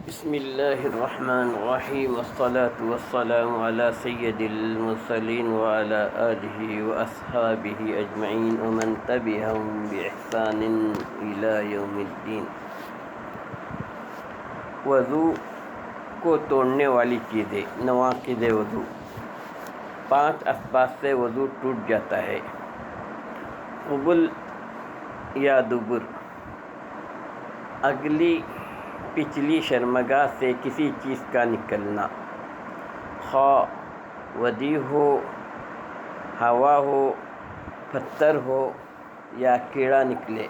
بسم اللہ الرحمن الرحیم والصلاة والسلام علی سید المرسلین وعلی آلہ واصحابہ اجمعین ومن تبعہم بإحسان الی یوم الدین۔ وضو کو توڑنے والی چیزیں، نواقض وضو۔ 5 اسباب سے وضو ٹوٹ جاتا ہے۔ قبل یا دبر، اگلی پچھلی شرمگاہ سے کسی چیز کا نکلنا، خواہ وادی ہو، ہوا ہو، پتھر ہو یا کیڑا نکلے۔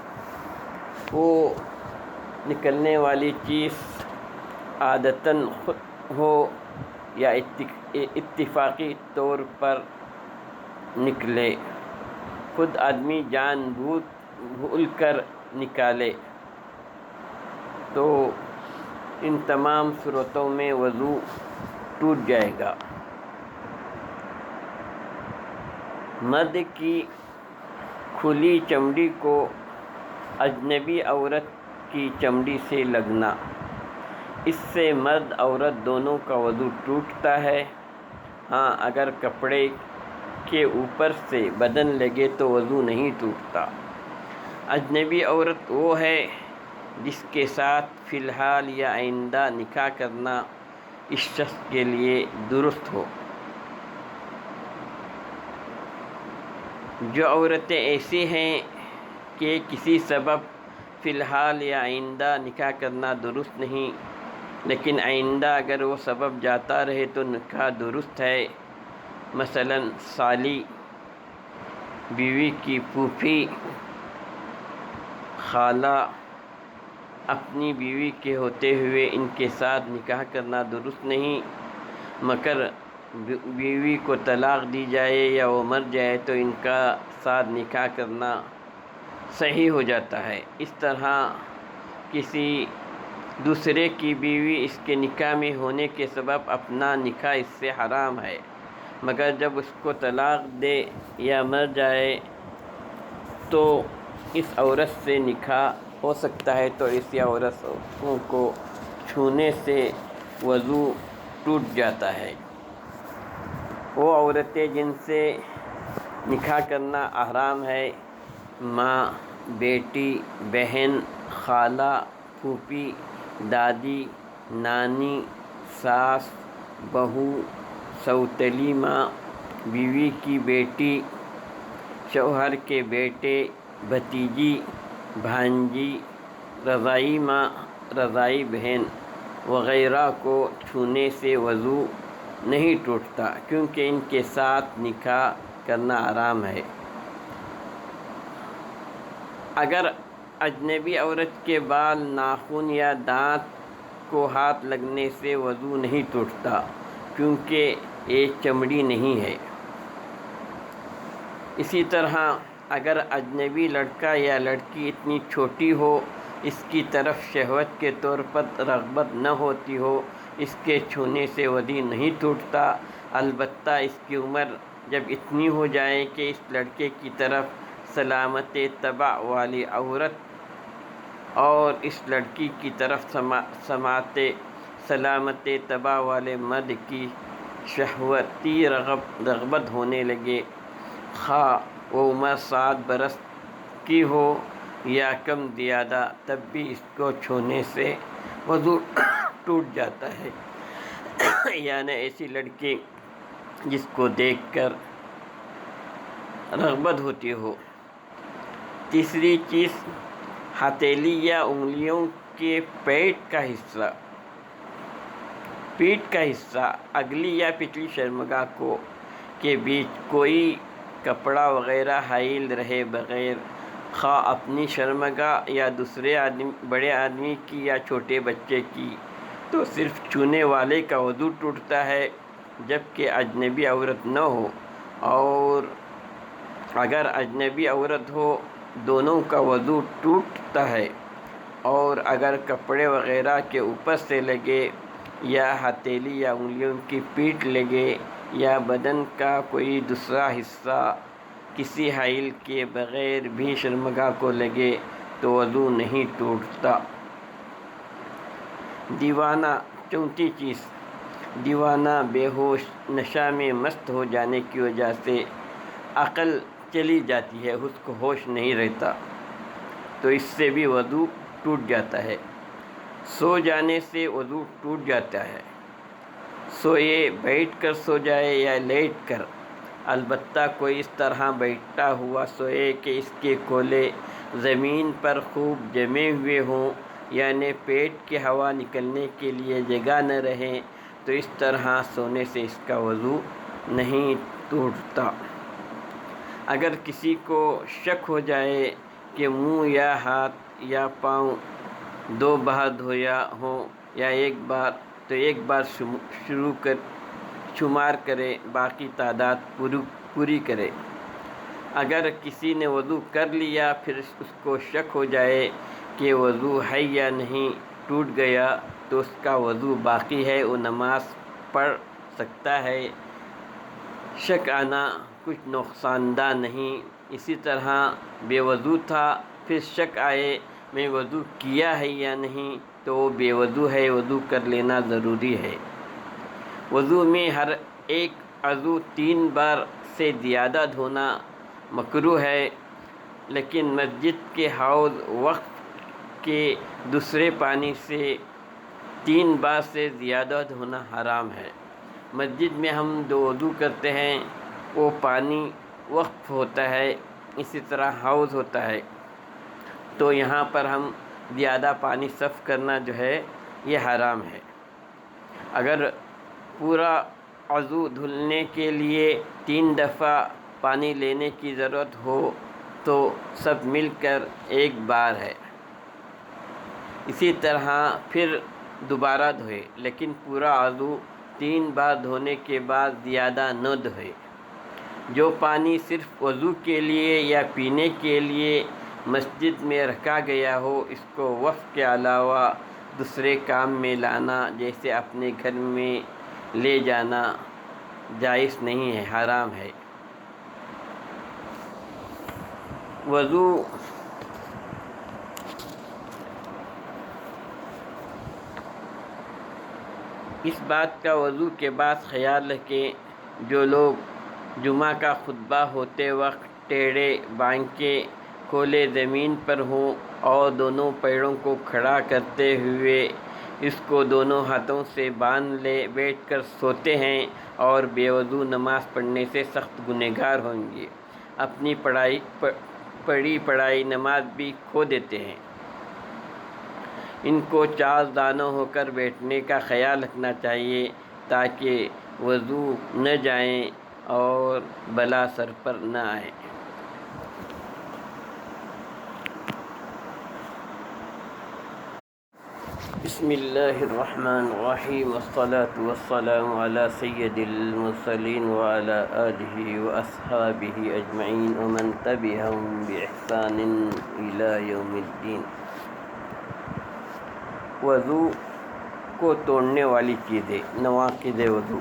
وہ نکلنے والی چیز عادتاً خود ہو یا اتفاقی طور پر نکلے، خود آدمی جان بوجھ کر نکالے، تو ان تمام صورتوں میں وضو ٹوٹ جائے گا۔ مرد کی کھلی چمڑی کو اجنبی عورت کی چمڑی سے لگنا، اس سے مرد عورت دونوں کا وضو ٹوٹتا ہے۔ ہاں، اگر کپڑے کے اوپر سے بدن لگے تو وضو نہیں ٹوٹتا۔ اجنبی عورت وہ ہے جس کے ساتھ فی الحال یا آئندہ نکاح کرنا اس شخص کے لیے درست ہو۔ جو عورتیں ایسی ہیں کہ کسی سبب فی الحال یا آئندہ نکاح کرنا درست نہیں، لیکن آئندہ اگر وہ سبب جاتا رہے تو نکاح درست ہے، مثلاً سالی، بیوی کی پھوپھی، خالہ، اپنی بیوی کے ہوتے ہوئے ان کے ساتھ نکاح کرنا درست نہیں، مگر بیوی کو طلاق دی جائے یا وہ مر جائے تو ان کا ساتھ نکاح کرنا صحیح ہو جاتا ہے۔ اس طرح کسی دوسرے کی بیوی اس کے نکاح میں ہونے کے سبب اپنا نکاح اس سے حرام ہے، مگر جب اس کو طلاق دے یا مر جائے تو اس عورت سے نکاح ہو سکتا ہے، تو ایسی عورتوں کو چھونے سے وضو ٹوٹ جاتا ہے۔ وہ عورتیں جن سے نکاح کرنا حرام ہے، ماں، بیٹی، بہن، خالہ، پھوپھی، دادی، نانی، ساس، بہو، سوتیلی ماں، بیوی کی بیٹی، شوہر کے بیٹے، بھتیجی، بھانجی، رضاعی ماں، رضاعی بہن وغیرہ کو چھونے سے وضو نہیں ٹوٹتا، کیونکہ ان کے ساتھ نکاح کرنا حرام ہے۔ اگر اجنبی عورت کے بال، ناخن یا دانت کو ہاتھ لگنے سے وضو نہیں ٹوٹتا، کیونکہ یہ چمڑی نہیں ہے۔ اسی طرح اگر اجنبی لڑکا یا لڑکی اتنی چھوٹی ہو، اس کی طرف شہوت کے طور پر رغبت نہ ہوتی ہو، اس کے چھونے سے وضو نہیں ٹوٹتا، البتہ اس کی عمر جب اتنی ہو جائے کہ اس لڑکے کی طرف سلامت طبع والی عورت اور اس لڑکی کی طرف سلامت طبع والے مرد کی شہوتی رغبت ہونے لگے، خواہ وہ عمر 7 برس کی ہو یا کم زیادہ، تب بھی اس کو چھونے سے وضو ٹوٹ جاتا ہے، یعنی ایسی لڑکی جس کو دیکھ کر رغبت ہوتی ہو۔ تیسری چیز، ہتھیلی یا انگلیوں کے پیٹ کا حصہ اگلی یا پچھلی شرمگاہ کے بیچ کوئی کپڑا وغیرہ حائل رہے بغیر، خواہ اپنی شرمگاہ یا دوسرے بڑے آدمی کی یا چھوٹے بچے کی، تو صرف چھونے والے کا وضو ٹوٹتا ہے، جبکہ اجنبی عورت نہ ہو، اور اگر اجنبی عورت ہو دونوں کا وضو ٹوٹتا ہے، اور اگر کپڑے وغیرہ کے اوپر سے لگے یا ہتھیلی یا انگلیوں کی پیٹ لگے یا بدن کا کوئی دوسرا حصہ کسی حائل کے بغیر بھی شرمگاہ کو لگے تو وضو نہیں ٹوٹتا۔ دیوانہ، چوتھی چیز، دیوانہ بے ہوش نشہ میں مست ہو جانے کی وجہ سے عقل چلی جاتی ہے، اس کو ہوش نہیں رہتا، تو اس سے بھی وضو ٹوٹ جاتا ہے۔ سو جانے سے وضو ٹوٹ جاتا ہے، سوئے بیٹھ کر سو جائے یا لیٹ کر، البتہ کوئی اس طرح بیٹھا ہوا سوئے کہ اس کے کولے زمین پر خوب جمے ہوئے ہوں، یعنی پیٹ کی ہوا نکلنے کے لیے جگہ نہ رہے، تو اس طرح سونے سے اس کا وضو نہیں ٹوٹتا۔ اگر کسی کو شک ہو جائے کہ منہ یا ہاتھ یا پاؤں دو بار دھویا ہوں یا ایک بار، تو ایک بار شمار کرے، باقی تعداد پوری کرے۔ اگر کسی نے وضو کر لیا پھر اس کو شک ہو جائے کہ وضو ہے یا نہیں، ٹوٹ گیا، تو اس کا وضو باقی ہے، وہ نماز پڑھ سکتا ہے، شک آنا کچھ نقصان دہ نہیں۔ اسی طرح بے وضو تھا، پھر شک آئے میں وضو کیا ہے یا نہیں، تو وہ بے وضو ہے، وضو کر لینا ضروری ہے۔ وضو میں ہر ایک عضو 3 بار سے زیادہ دھونا مکروہ ہے، لیکن مسجد کے حوض وقت کے دوسرے پانی سے 3 بار سے زیادہ دھونا حرام ہے۔ مسجد میں ہم جو وضو کرتے ہیں وہ پانی وقف ہوتا ہے، اسی طرح حوض ہوتا ہے، تو یہاں پر ہم زیادہ پانی صرف کرنا جو ہے یہ حرام ہے۔ اگر پورا عضو دھلنے کے لیے 3 دفعہ پانی لینے کی ضرورت ہو تو سب مل کر 1 بار ہے۔ اسی طرح پھر دوبارہ دھوئے، لیکن پورا عضو 3 بار دھونے کے بعد زیادہ نہ دھوئے۔ جو پانی صرف وضو کے لیے یا پینے کے لیے مسجد میں رکھا گیا ہو، اس کو وقت کے علاوہ دوسرے کام میں لانا، جیسے اپنے گھر میں لے جانا جائز نہیں ہے، حرام ہے۔ وضو اس بات کا وضو کے بعد خیال رکھیں، جو لوگ جمعہ کا خطبہ ہوتے وقت ٹیڑھے بانھ کے کھولے زمین پر ہوں اور دونوں پیروں کو کھڑا کرتے ہوئے اس کو دونوں ہاتھوں سے باندھ لے بیٹھ کر سوتے ہیں اور بے وضو نماز پڑھنے سے سخت گنہگار ہوں گے، اپنی پڑھی پڑھائی نماز بھی کھو دیتے ہیں۔ ان کو چار دانوں ہو کر بیٹھنے کا خیال رکھنا چاہیے تاکہ وضو نہ جائیں اور بلا سر پر نہ آئے۔ بسم اللہ الرحمن الرحیم، والصلاة والسلام علی سید المرسلین وعلی آلہ واصحابہ اجمعین ومن تبعہم بإحسان الی یوم الدین۔ وضو کو توڑنے والی چیزیں، نواقض وضو۔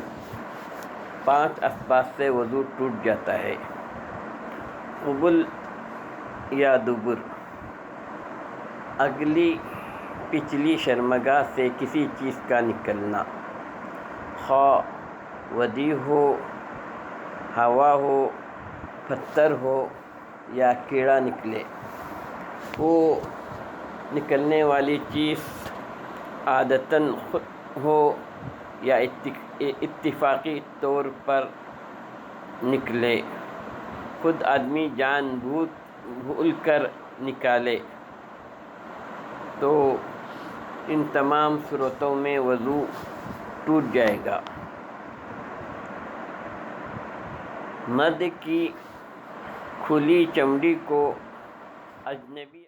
5 اسباب سے وضو ٹوٹ جاتا ہے۔ قبل یا دبر، اگلی پچھلی شرمگاہ سے کسی چیز کا نکلنا، خواہ وادی ہو، ہوا ہو، پتھر ہو یا کیڑا نکلے۔ وہ نکلنے والی چیز عادتاً خود ہو یا اتفاقی طور پر نکلے، خود آدمی جان بھول کر نکالے، تو ان تمام صورتوں میں وضو ٹوٹ جائے گا۔ مرد کی کھلی چمڑی کو اجنبی